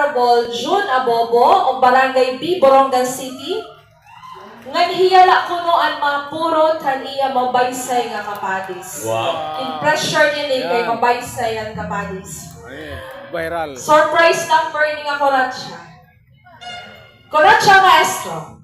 Honorable June Abobo o Barangay B, Borongan City. Ngan hiyala kuno ang mga puro taniya mabaysay nga kapadis. Wow. In pressure niya kay mabaysay ang kapadis. Viral. Surprise number ni nga Koratsa. Koratsa maestro.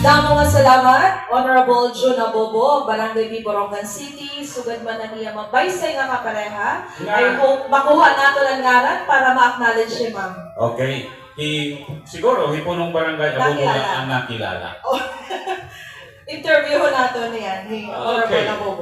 Damo nga salamat, Honorable June Abobo, Barangay B, Borongan City, sugad man na niya mabaysay nga kapareha. I hope makuha nato ang ngaran para ma-acknowledge siya, ma'am. Okay. Siguro, hipunong barangay Abobo na ang nakilala. Interview nato niyan, ni Honorable Abobo.